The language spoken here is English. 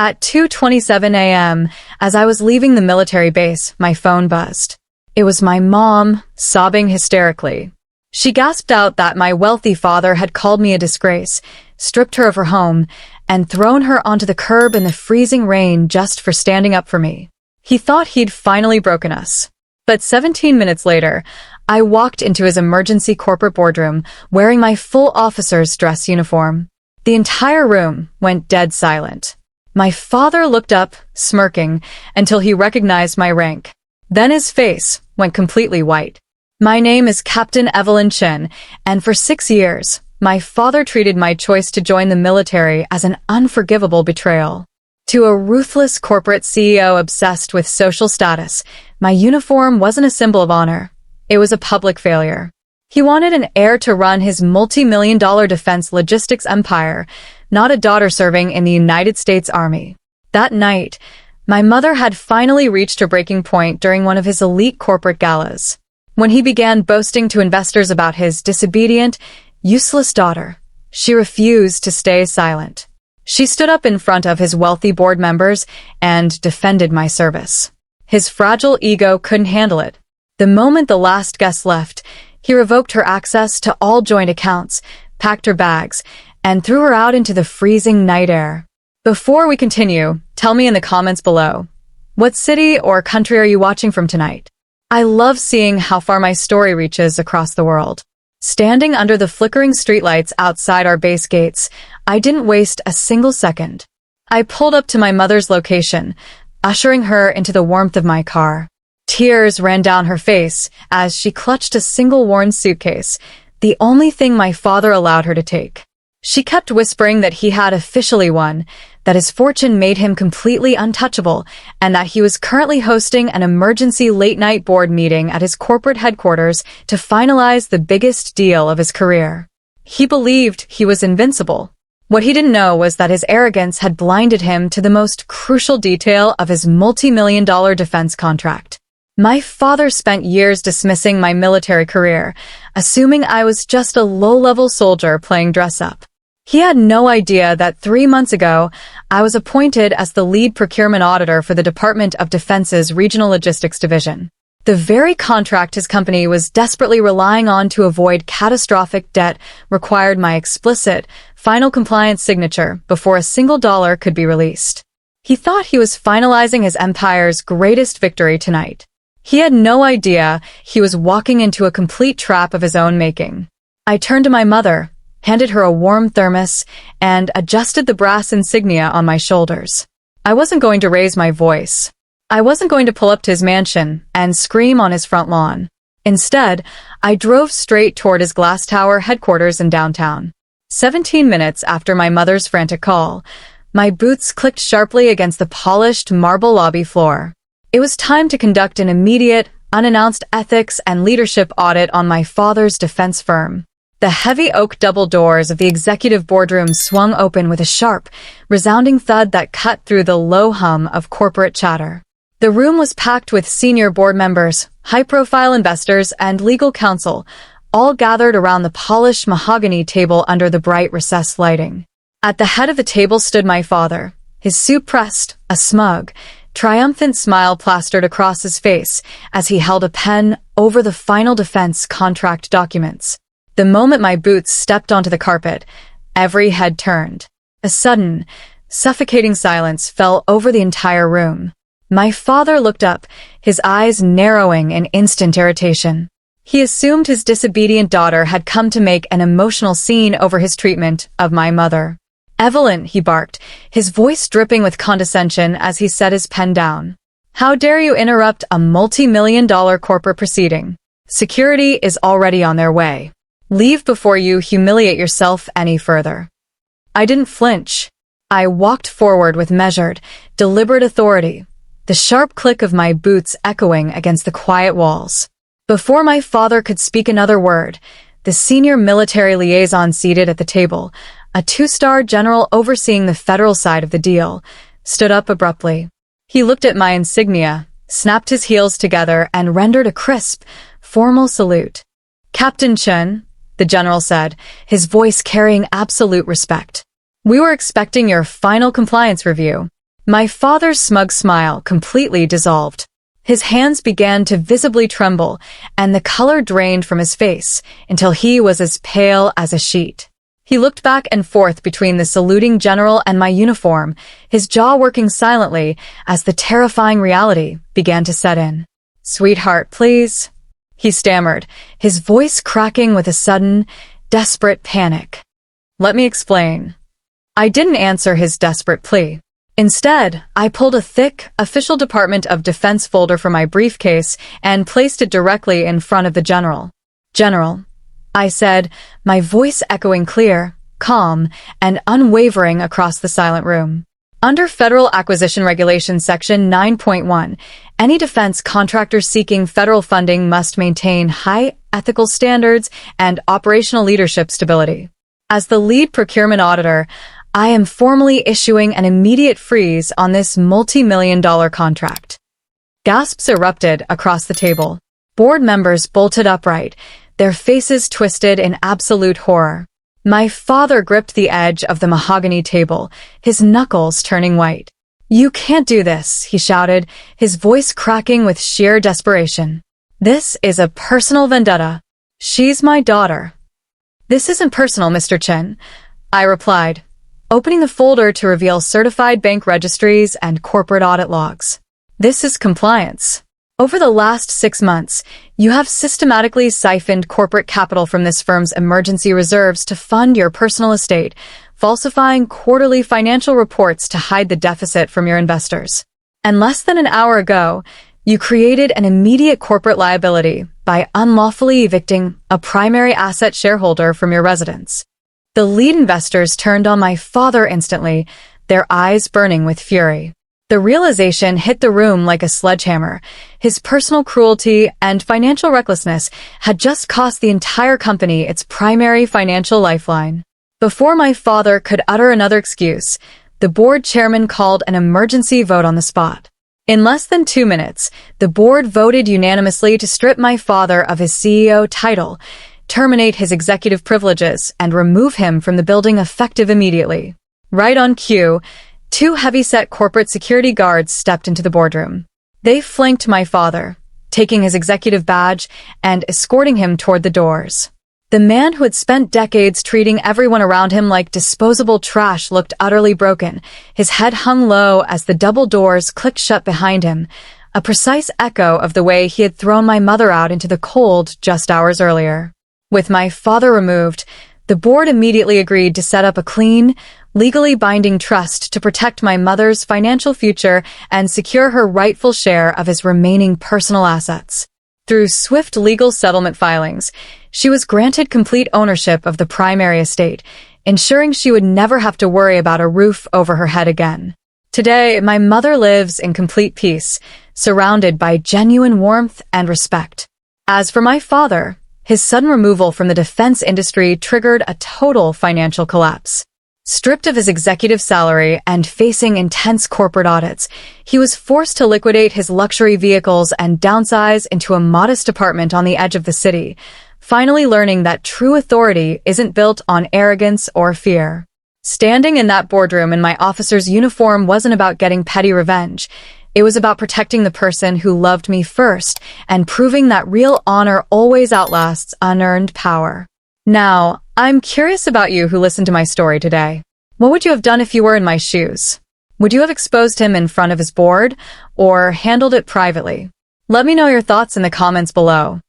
At 2:27 a.m., as I was leaving the military base, my phone buzzed. It was my mom, sobbing hysterically. She gasped out that my wealthy father had called me a disgrace, stripped her of her home, and thrown her onto the curb in the freezing rain just for standing up for me. He thought he'd finally broken us. But 17 minutes later, I walked into his emergency corporate boardroom wearing my full officer's dress uniform. The entire room went dead silent. My father looked up, smirking, until he recognized my rank. Then his face went completely white. My name is Captain Evelyn Chen, and for 6 years, my father treated my choice to join the military as an unforgivable betrayal. To a ruthless corporate CEO obsessed with social status, my uniform wasn't a symbol of honor. It was a public failure. He wanted an heir to run his multi-million-dollar defense logistics empire, not a daughter serving in the United States Army. That night, my mother had finally reached her breaking point during one of his elite corporate galas. When he began boasting to investors about his disobedient, useless daughter, she refused to stay silent. She stood up in front of his wealthy board members and defended my service. His fragile ego couldn't handle it. The moment the last guest left, he revoked her access to all joint accounts, packed her bags, and threw her out into the freezing night air. Before we continue, tell me in the comments below, what city or country are you watching from tonight? I love seeing how far my story reaches across the world. Standing under the flickering streetlights outside our base gates, I didn't waste a single second. I pulled up to my mother's location, ushering her into the warmth of my car. Tears ran down her face as she clutched a single worn suitcase, the only thing my father allowed her to take. She kept whispering that he had officially won, that his fortune made him completely untouchable, and that he was currently hosting an emergency late-night board meeting at his corporate headquarters to finalize the biggest deal of his career. He believed he was invincible. What he didn't know was that his arrogance had blinded him to the most crucial detail of his multi-million-dollar defense contract. My father spent years dismissing my military career, assuming I was just a low-level soldier playing dress-up. He had no idea that 3 months ago, I was appointed as the lead procurement auditor for the Department of Defense's Regional Logistics Division. The very contract his company was desperately relying on to avoid catastrophic debt required my explicit, final compliance signature before a single dollar could be released. He thought he was finalizing his empire's greatest victory tonight. He had no idea he was walking into a complete trap of his own making. I turned to my mother, handed her a warm thermos, and adjusted the brass insignia on my shoulders. I wasn't going to raise my voice. I wasn't going to pull up to his mansion and scream on his front lawn. Instead, I drove straight toward his glass tower headquarters in downtown. 17 minutes after my mother's frantic call, my boots clicked sharply against the polished marble lobby floor. It was time to conduct an immediate, unannounced ethics and leadership audit on my father's defense firm. The heavy oak double doors of the executive boardroom swung open with a sharp, resounding thud that cut through the low hum of corporate chatter. The room was packed with senior board members, high-profile investors, and legal counsel, all gathered around the polished mahogany table under the bright recessed lighting. At the head of the table stood my father, his suit pressed, a smug, triumphant smile plastered across his face as he held a pen over the final defense contract documents. The moment my boots stepped onto the carpet, every head turned. A sudden, suffocating silence fell over the entire room. My father looked up, his eyes narrowing in instant irritation. He assumed his disobedient daughter had come to make an emotional scene over his treatment of my mother. "Evelyn," he barked, his voice dripping with condescension as he set his pen down. "How dare you interrupt a multi-million-dollar corporate proceeding? Security is already on their way. Leave before you humiliate yourself any further." I didn't flinch. I walked forward with measured, deliberate authority, the sharp click of my boots echoing against the quiet walls. Before my father could speak another word, the senior military liaison seated at the table, a 2-star general overseeing the federal side of the deal, stood up abruptly. He looked at my insignia, snapped his heels together, and rendered a crisp, formal salute. "Captain Chen," the general said, his voice carrying absolute respect. "We were expecting your final compliance review. My father's smug smile completely dissolved. His hands began to visibly tremble, and the color drained from his face until he was as pale as a sheet. He looked back and forth between the saluting general and my uniform, his jaw working silently as the terrifying reality began to set in. "Sweetheart, please," he stammered, his voice cracking with a sudden, desperate panic. "Let me explain." I didn't answer his desperate plea. Instead, I pulled a thick, official Department of Defense folder from my briefcase and placed it directly in front of the general. "General," I said, my voice echoing clear, calm, and unwavering across the silent room. Under Federal Acquisition Regulations Section 9.1, any defense contractor seeking federal funding must maintain high ethical standards and operational leadership stability. As the lead procurement auditor, I am formally issuing an immediate freeze on this multi-million-dollar contract. Gasps erupted across the table. Board members bolted upright, their faces twisted in absolute horror. My father gripped the edge of the mahogany table, his knuckles turning white. "You can't do this," he shouted, his voice cracking with sheer desperation. "This is a personal vendetta. She's my daughter." "This isn't personal, Mr. Chen," I replied, opening the folder to reveal certified bank registries and corporate audit logs. "This is compliance. Over the last 6 months, you have systematically siphoned corporate capital from this firm's emergency reserves to fund your personal estate, falsifying quarterly financial reports to hide the deficit from your investors. And less than an hour ago, you created an immediate corporate liability by unlawfully evicting a primary asset shareholder from your residence." The lead investors turned on my father instantly, their eyes burning with fury. The realization hit the room like a sledgehammer. His personal cruelty and financial recklessness had just cost the entire company its primary financial lifeline. Before my father could utter another excuse, the board chairman called an emergency vote on the spot. In less than 2 minutes, the board voted unanimously to strip my father of his CEO title, terminate his executive privileges, and remove him from the building effective immediately. Right on cue, 2 heavy-set corporate security guards stepped into the boardroom. They flanked my father, taking his executive badge and escorting him toward the doors. The man who had spent decades treating everyone around him like disposable trash looked utterly broken. His head hung low as the double doors clicked shut behind him, a precise echo of the way he had thrown my mother out into the cold just hours earlier. With my father removed, the board immediately agreed to set up a clean, legally binding trust to protect my mother's financial future and secure her rightful share of his remaining personal assets. Through swift legal settlement filings, she was granted complete ownership of the primary estate, ensuring she would never have to worry about a roof over her head again. Today, my mother lives in complete peace, surrounded by genuine warmth and respect. As for my father, his sudden removal from the defense industry triggered a total financial collapse. Stripped of his executive salary and facing intense corporate audits, he was forced to liquidate his luxury vehicles and downsize into a modest apartment on the edge of the city, finally learning that true authority isn't built on arrogance or fear. Standing in that boardroom in my officer's uniform wasn't about getting petty revenge. It was about protecting the person who loved me first and proving that real honor always outlasts unearned power. Now, I'm curious about you who listened to my story today. What would you have done if you were in my shoes? Would you have exposed him in front of his board or handled it privately? Let me know your thoughts in the comments below.